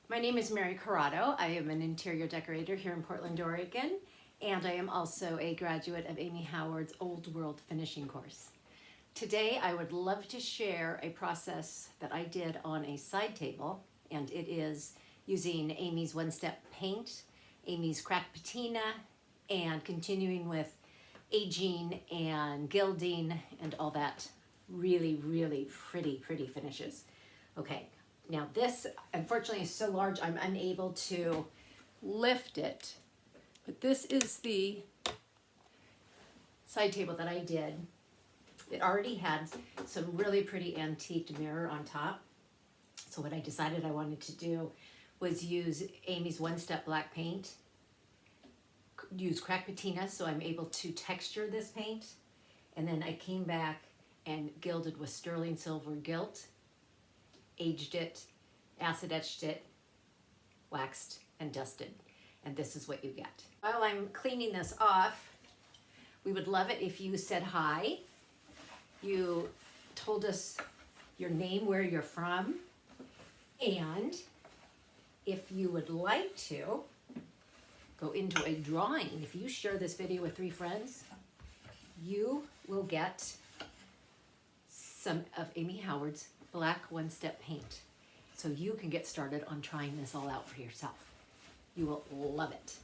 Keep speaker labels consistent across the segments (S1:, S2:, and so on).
S1: My name is Mary Corrado. I am an interior decorator here in Portland, Oregon, and I am also a graduate of Amy Howard's Old World Finishing course. Today, I would love to share a process that I did on a side table, and it is using Amy's one-step paint, Amy's cracked patina, and continuing with aging and gilding and all that really, really pretty finishes. Okay. Now this, unfortunately, is so large I'm unable to lift it, but this is the side table that I did. It already had some really pretty antique mirror on top. So what I decided I wanted to do was use Amy's one-step black paint, use cracked patina so I'm able to texture this paint, and then I came back and gilded with sterling silver gilt, aged it, acid etched it, waxed and dusted, and this is what you get. While I'm cleaning this off, we would love it if you said hi, you told us your name, where you're from, and if you would like to go into a drawing. If you share this video with 3 friends, you will get some of Amy Howard's black one-step paint. So you can get started on trying this all out for yourself. You will love it.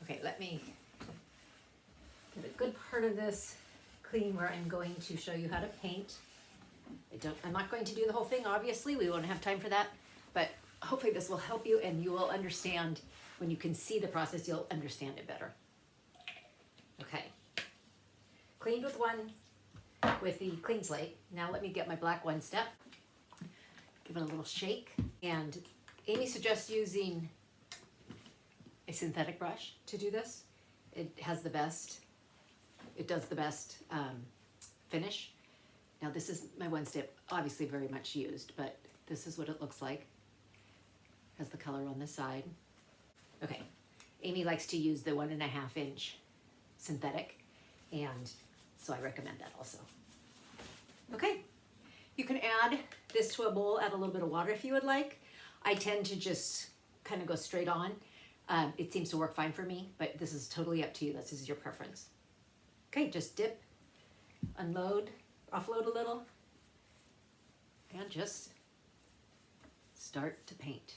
S1: Okay, let me get a good part of this clean where I'm going to show you how to paint. I'm not going to do the whole thing, obviously. We won't have time for that, but hopefully this will help you and you will understand. When you can see the process, you'll understand it better. Okay, cleaned with the clean slate. Now let me get my black one-step. Give it a little shake. And Amy suggests using a synthetic brush to do this. It does the best finish. Now this is my one-step, obviously very much used, but this is what it looks like. Has the color on the side. Okay, Amy likes to use the 1.5 inch synthetic, and so I recommend that also. Okay, you can add this to a bowl, add a little bit of water if you would like. I tend to just kind of go straight on. It seems to work fine for me, but this is totally up to you. This is your preference. Okay, just dip, unload, offload a little, and just start to paint.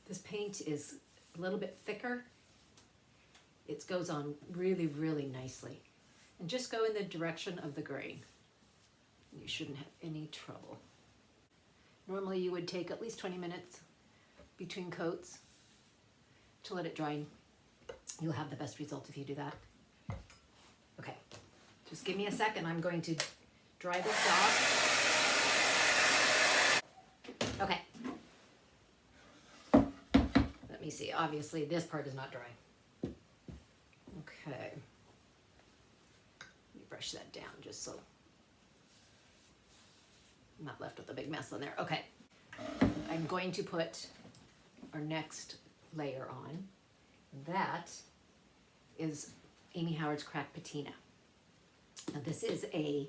S1: This paint is a little bit thicker. It goes on really nicely. And just go in the direction of the grain. You shouldn't have any trouble. Normally you would take at least 20 minutes between coats to let it dry. You'll have the best result if you do that. Okay, just give me a second. I'm going to dry this off. Okay. Let me see, obviously this part is not dry. Okay. Let me brush that down just so I'm not left with a big mess on there. Okay. I'm going to put our next layer on. That is Amy Howard's cracked patina. Now this is a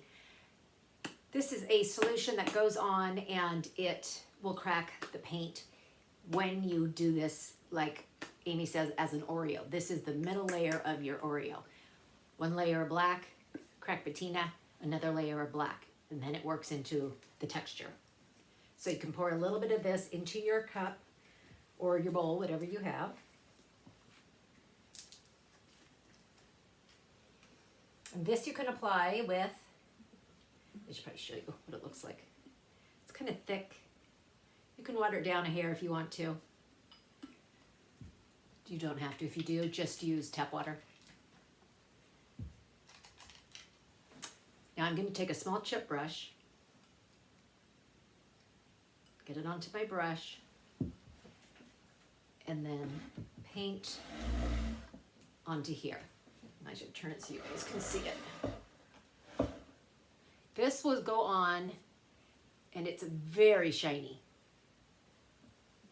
S1: solution that goes on and it will crack the paint when you do this, like Amy says, as an Oreo. This is the middle layer of your Oreo. One layer of black, cracked patina, another layer of black, and then it works into the texture. So you can pour a little bit of this into your cup or your bowl, whatever you have. And this you can apply with, I should probably show you what it looks like. It's kind of thick. You can water it down a hair if you want to. You don't have to. If you do, just use tap water. Now I'm going to take a small chip brush, get it onto my brush, and then paint onto here. I should turn it so you guys can see it. This will go on, and it's very shiny.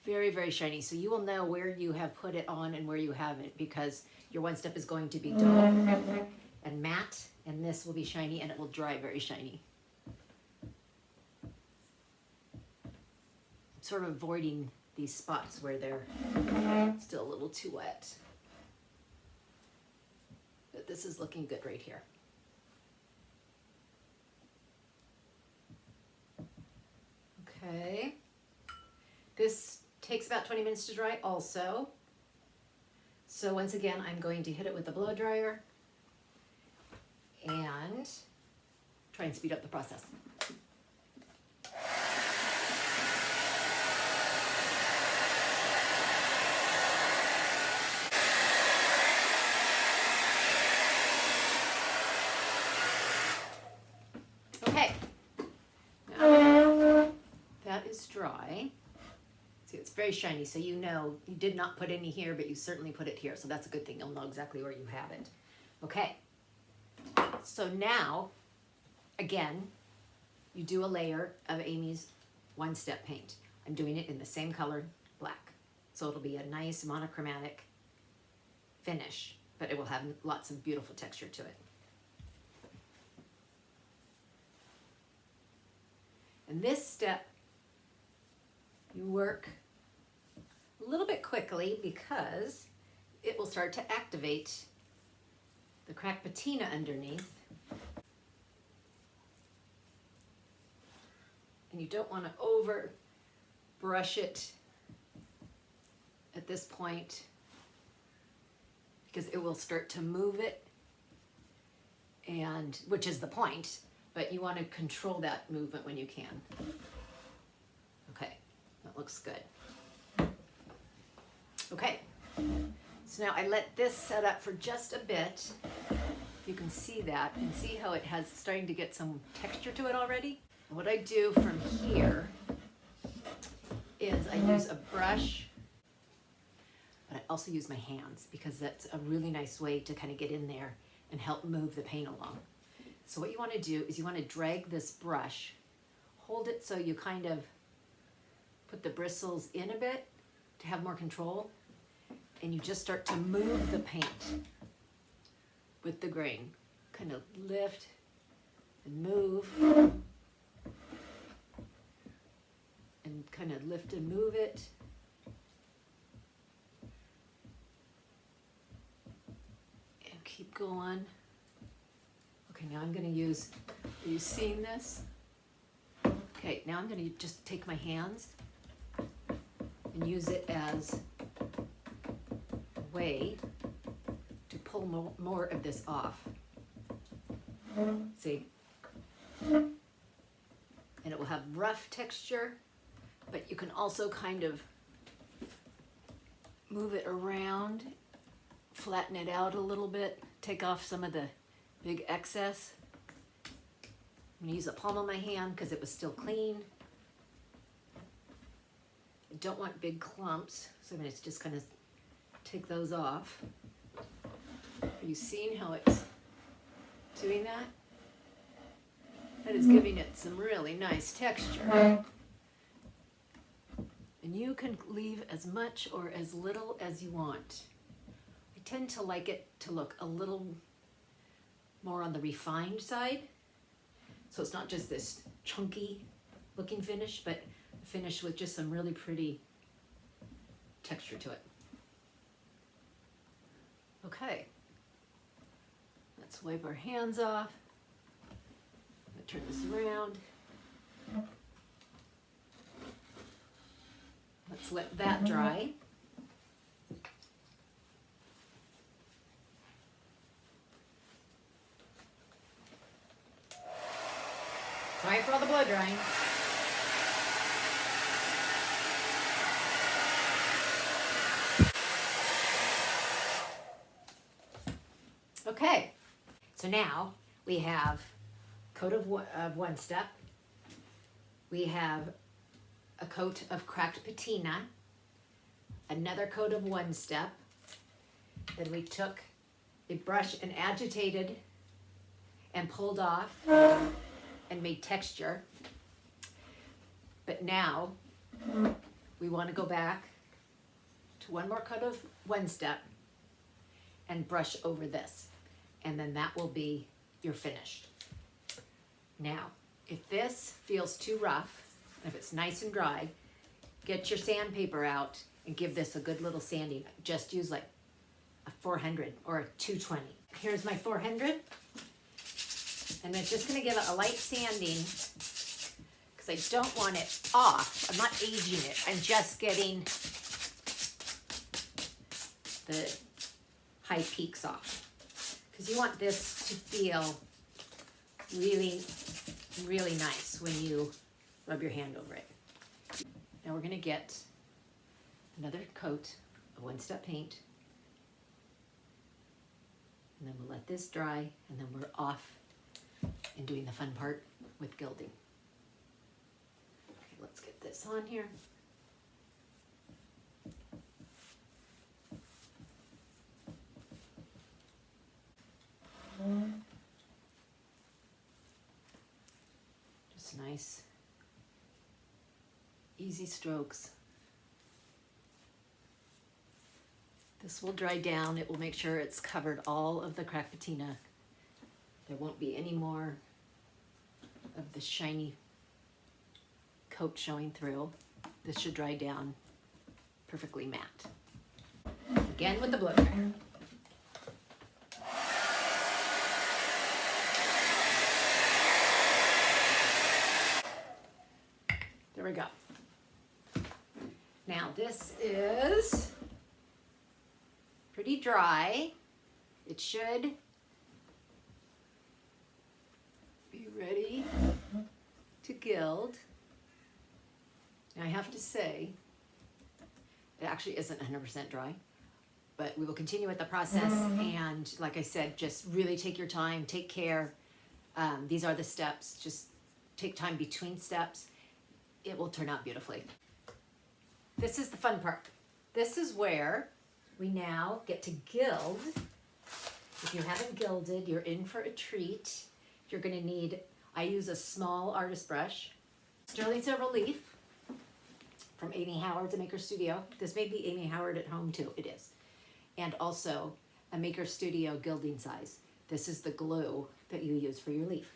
S1: Very shiny. So you will know where you have put it on and where you haven't, because your one step is going to be dull and matte, and this will be shiny and it will dry very shiny. sort of avoiding these spots where they're still a little too wet. But this is looking good right here. Okay. This takes about 20 minutes to dry also. So once again, I'm going to hit it with a blow dryer and try and speed up the process. Okay, now that is dry. See, it's very shiny, so you know you did not put any here, but you certainly put it here, so that's a good thing. You'll know exactly where you have it. Okay, so now, again, you do a layer of Amy's one-step paint. I'm doing it in the same color, black. So it'll be a nice monochromatic finish, but it will have lots of beautiful texture to it. And this step, you work a little bit quickly because it will start to activate the cracked patina underneath. And you don't want to over brush it at this point because it will start to move it, and which is the point, but you want to control that movement when you can. Okay, that looks good. Okay, so now I let this set up for just a bit. You can see that and see how it has starting to get some texture to it already. What I do from here is I use a brush, but I also use my hands because that's a really nice way to kind of get in there and help move the paint along. So what you want to do is you want to drag this brush, hold it so you kind of put the bristles in a bit to have more control, and you just start to move the paint with the grain. Kind of lift and move, and kind of lift and move it. And keep going. Okay, now I'm going to use, are you seeing this? Okay, now I'm going to just take my hands and use it as a way to pull more of this off. See? And it will have rough texture, but you can also kind of move it around, flatten it out a little bit, take off some of the big excess. I'm going to use the palm of my hand because it was still clean. I don't want big clumps, so I'm going to just kind of take those off. Are you seeing how it's doing that? That is giving it some really nice texture. And you can leave as much or as little as you want. I tend to like it to look a little more on the refined side. So it's not just this chunky looking finish, but a finish with just some really pretty texture to it. Okay. Let's wipe our hands off. I'm gonna turn this around. Let's let that dry. Sorry for all the blow drying. Okay, so now we have a coat of one step. We have a coat of cracked patina, another coat of one step. Then we took a brush and agitated and pulled off and made texture. But now we want to go back to one more coat of one step and brush over this. And then that will be your finished. Now, if this feels too rough, if it's nice and dry, get your sandpaper out and give this a good little sanding. Just use like a 400 or a 220. Here's my 400. And I'm just gonna give it a light sanding because I don't want it off. I'm not aging it. I'm just getting the high peaks off. Because you want this to feel really, really nice when you rub your hand over it. Now we're gonna get another coat of one-step paint. And then we'll let this dry, and then we're off and doing the fun part with gilding. Okay, let's get this on here. Just nice, easy strokes. This will dry down. It will make sure it's covered all of the cracked patina. There won't be any more of the shiny coat showing through. This should dry down perfectly matte. Again with the blow dryer. There we go. Now this is pretty dry. It should be ready to gild. Now I have to say, it actually isn't 100% dry, but we will continue with the process. And like I said, just really take your time, take care. These are the steps. Just take time between steps. It will turn out beautifully. This is the fun part. This is where we now get to gild. If you haven't gilded, you're in for a treat. You're gonna need, I use a small artist brush, sterling silver leaf from Amy Howard's Maker Studio. This may be Amy Howard at home too, it is. And also a Maker Studio Gilding Size. This is the glue that you use for your leaf.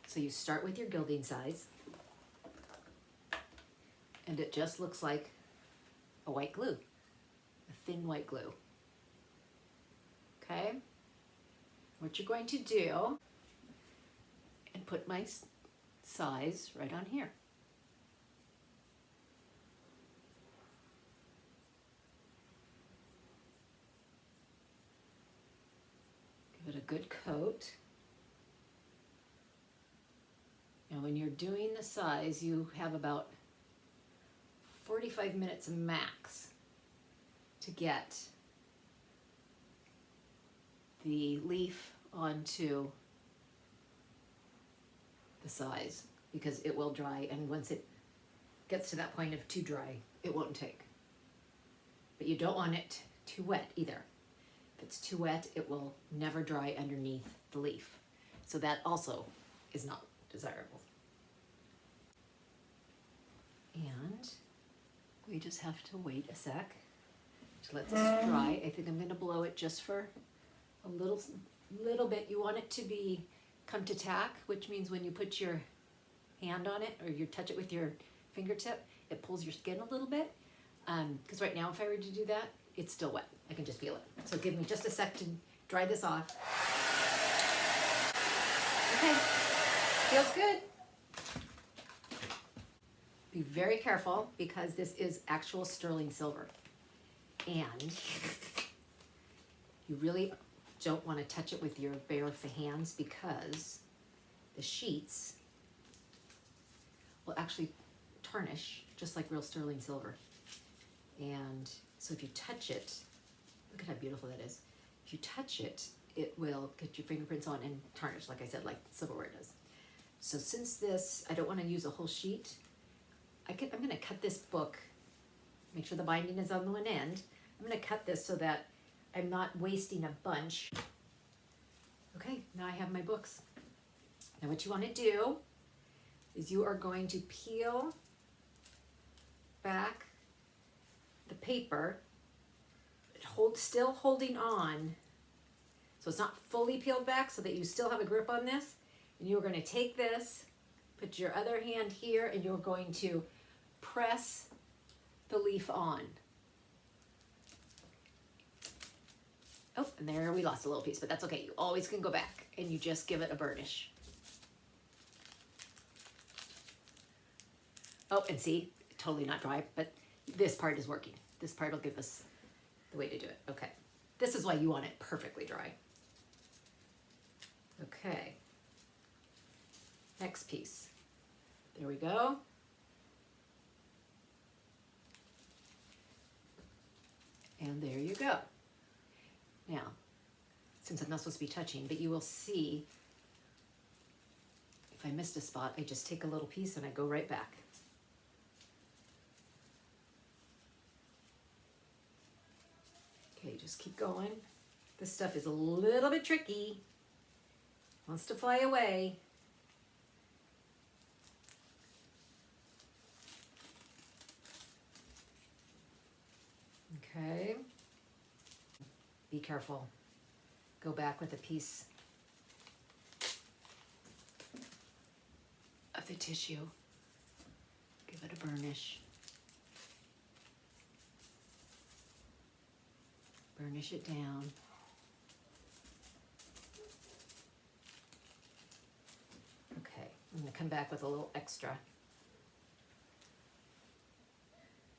S1: So you start with your Gilding Size, and it just looks like a white glue, a thin white glue. Okay? What you're going to do, and put my size right on here. Give it a good coat. Now when you're doing the size, you have about 45 minutes max to get the leaf onto the size, because it will dry, and once it gets to that point of too dry, it won't take. But you don't want it too wet either. If it's too wet, it will never dry underneath the leaf. So that also is not desirable. And we just have to wait a sec to let this dry. I think I'm gonna blow it just for a little bit. You want it to be come to tack, which means when you put your hand on it or you touch it with your fingertip, it pulls your skin a little bit. Because right now, if I were to do that, it's still wet. I can just feel it. So give me just a sec to dry this off. Okay, feels good. Be very careful because this is actual sterling silver. And you really don't want to touch it with your bare hands because the sheets will actually tarnish just like real sterling silver. And so if you touch it, look at how beautiful that is. If you touch it, it will get your fingerprints on and tarnish, like I said, like silverware does. So since this, I don't want to use a whole sheet, I'm going to cut this book, make sure the binding is on the one end. I'm going to cut this so that I'm not wasting a bunch. Okay, now I have my books. Now what you want to do is you are going to peel back the paper, still holding on, so it's not fully peeled back so that you still have a grip on this. And you're going to take this, put your other hand here, and you're going to press the leaf on. Oh, and there we lost a little piece, but that's okay. You always can go back and you just give it a burnish. Oh, and see, totally not dry, but this part is working. This part will give us the way to do it. Okay. This is why you want it perfectly dry. Okay. Next piece. There we go. And there you go. Now, since I'm not supposed to be touching, but you will see if I missed a spot, I just take a little piece and I go right back. Okay, just keep going. This stuff is a little bit tricky. Wants to fly away. Okay. Be careful. Go back with a piece of the tissue. Give it a burnish. Burnish it down. Okay, I'm going to come back with a little extra.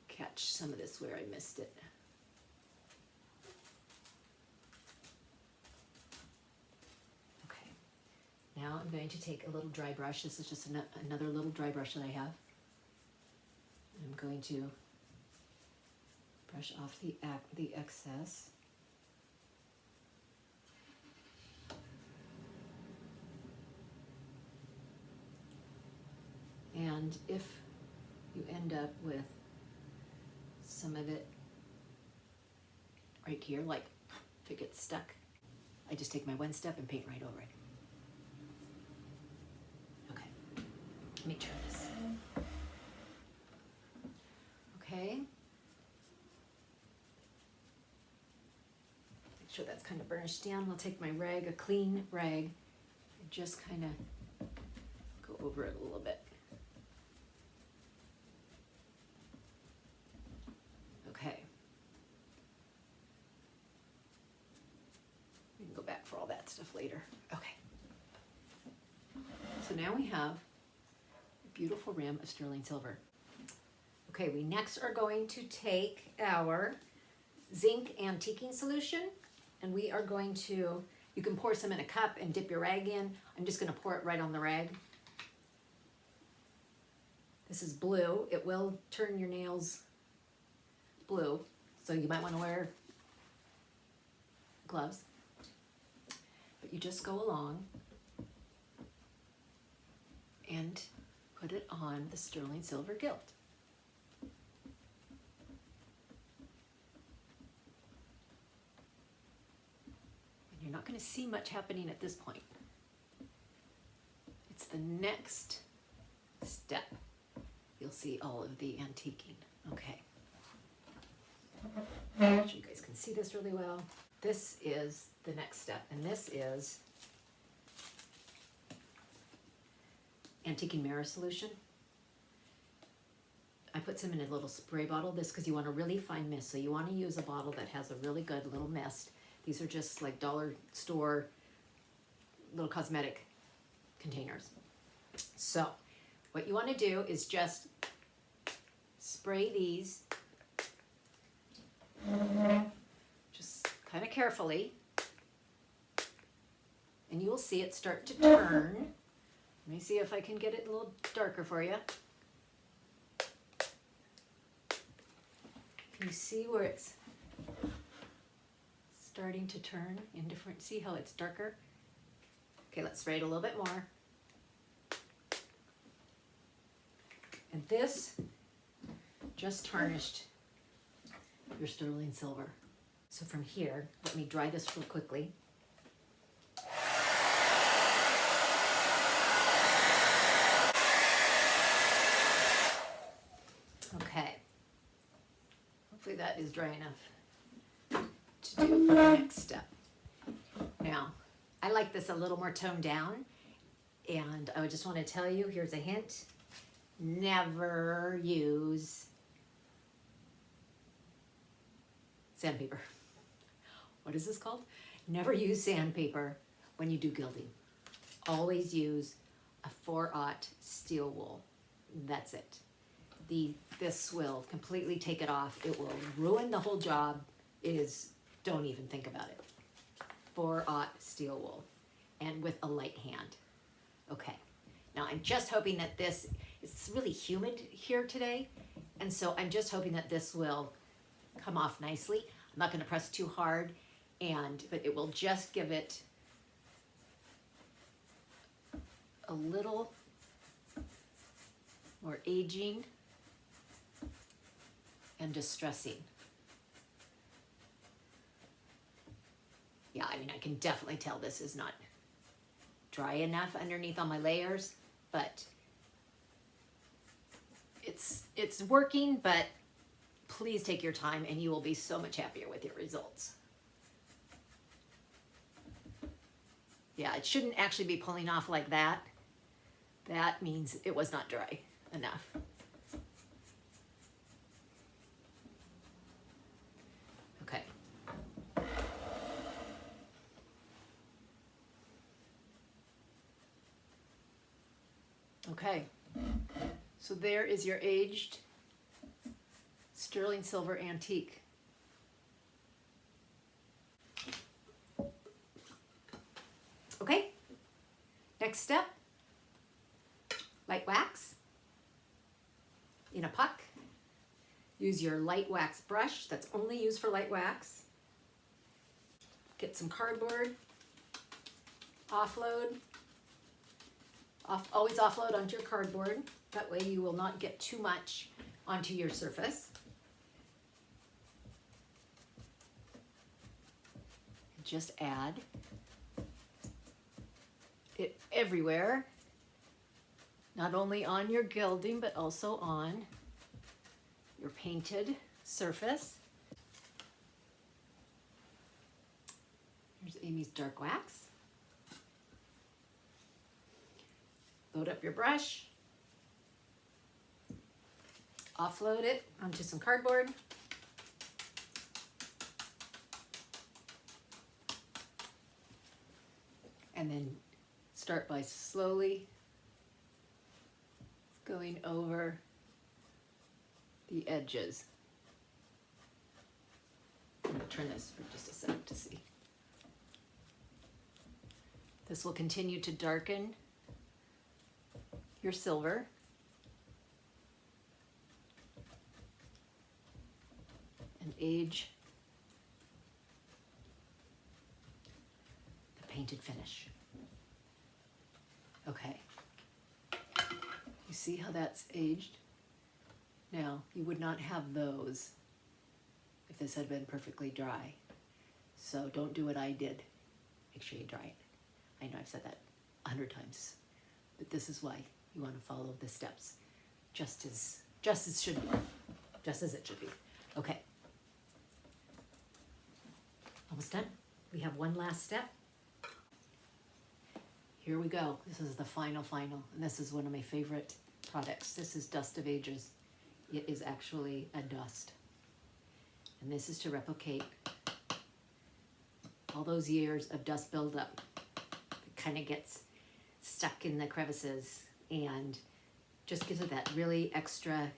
S1: Catch some of this where I missed it. Okay, now I'm going to take a little dry brush. This is just another little dry brush that I have. I'm going to brush off the excess. And if you end up with some of it right here, like if it gets stuck, I just take my one step and paint right over it. Okay, let me turn this. Okay. Make sure that's kind of burnished down. I'll take my rag, a clean rag, and just kind of go over it a little bit. Okay. We can go back for all that stuff later. Okay. So now we have a beautiful rim of sterling silver. Okay, we next are going to take our zinc antiquing solution, and we are going to, you can pour some in a cup and dip your rag in. I'm just going to pour it right on the rag. This is blue. It will turn your nails blue, so you might want to wear gloves. But you just go along and put it on the sterling silver gilt. And you're not going to see much happening at this point. It's the next step. You'll see all of the antiquing. Okay. I'm sure you guys can see this really well. This is the next step, and this is antiquing mirror solution. I put some in a little spray bottle, this because you want a really fine mist, so you want to use a bottle that has a really good little mist. These are just like dollar store little cosmetic containers. So what you want to do is just spray these just kind of carefully, and you will see it start to turn. Let me see if I can get it a little darker for you. Can you see where it's starting to turn in different, see how it's darker? Okay, let's spray it a little bit more. And this just tarnished your sterling silver. So from here, let me dry this real quickly. Okay. Hopefully that is dry enough to do the next step. Now, I like this a little more toned down, and I just want to tell you, here's a hint. Never use sandpaper. What is this called? Never use sandpaper when you do gilding. Always use a 4/0 steel wool. That's it. This will completely take it off. It will ruin the whole job. Don't even think about it. 4/0 steel wool, and with a light hand. Okay, now I'm just hoping that it's really humid here today, and so I'm just hoping that this will come off nicely. I'm not going to press too hard, but it will just give it a little more aging and distressing. Yeah, I mean, I can definitely tell this is not dry enough underneath all my layers, but it's working, but please take your time and you will be so much happier with your results. Yeah, it shouldn't actually be pulling off like that. That means it was not dry enough. Okay. Okay, so there is your aged sterling silver antique. Okay, next step, light wax in a puck. Use your light wax brush that's only used for light wax. Get some cardboard, always offload onto your cardboard. That way you will not get too much onto your surface. Just add it everywhere, not only on your gilding, but also on your painted surface. Here's Amy's dark wax. Load up your brush, offload it onto some cardboard, and then start by slowly going over the edges. I'm going to turn this for just a sec to see. This will continue to darken your silver. And age the painted finish. Okay. You see how that's aged? Now, you would not have those if this had been perfectly dry. So don't do what I did. Make sure you dry it. I know I've said that 100 times, but this is why you want to follow the steps just as it should be. Just as it should be. Okay. Almost done. We have one last step. Here we go. This is the final, and this is one of my favorite products. This is Dust of Ages. It is actually a dust. And this is to replicate all those years of dust buildup. It kind of gets stuck in the crevices and just gives it that really extra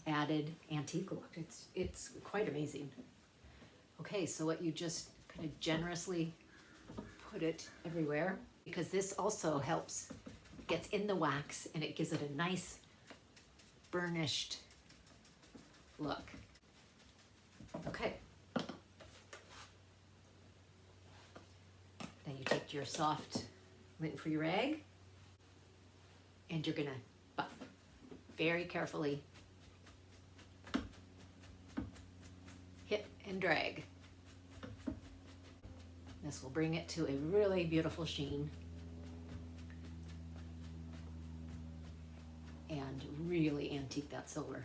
S1: added antique look. It's quite amazing. Okay, so what you just kind of generously put it everywhere, because this also helps, gets in the wax and it gives it a nice burnished look. Okay. Then you take your soft lint-free rag and you're gonna buff very carefully. Hit and drag. This will bring it to a really beautiful sheen and really antique that silver.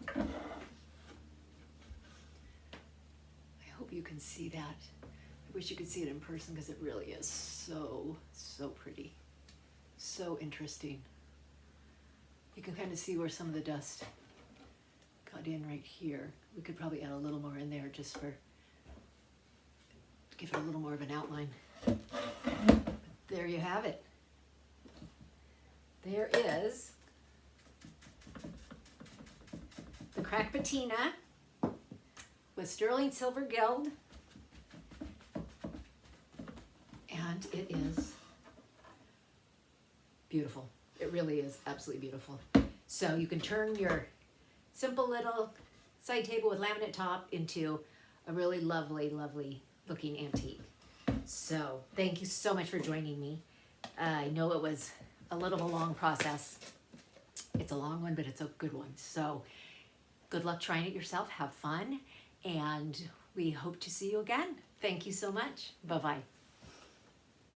S1: I hope you can see that. I wish you could see it in person because it really is so pretty, so interesting. You can kind of see where some of the dust cut in right here. We could probably add a little more in there just for, give it a little more of an outline. There you have it. There is the cracked patina with sterling silver gild, and it is beautiful. It really is absolutely beautiful. So you can turn your simple little side table with laminate top into a really lovely, lovely looking antique. So thank you so much for joining me. I know it was a little of a long process. It's a long one, but it's a good one. So good luck trying it yourself. Have fun. And we hope to see you again. Thank you so much. Bye-bye.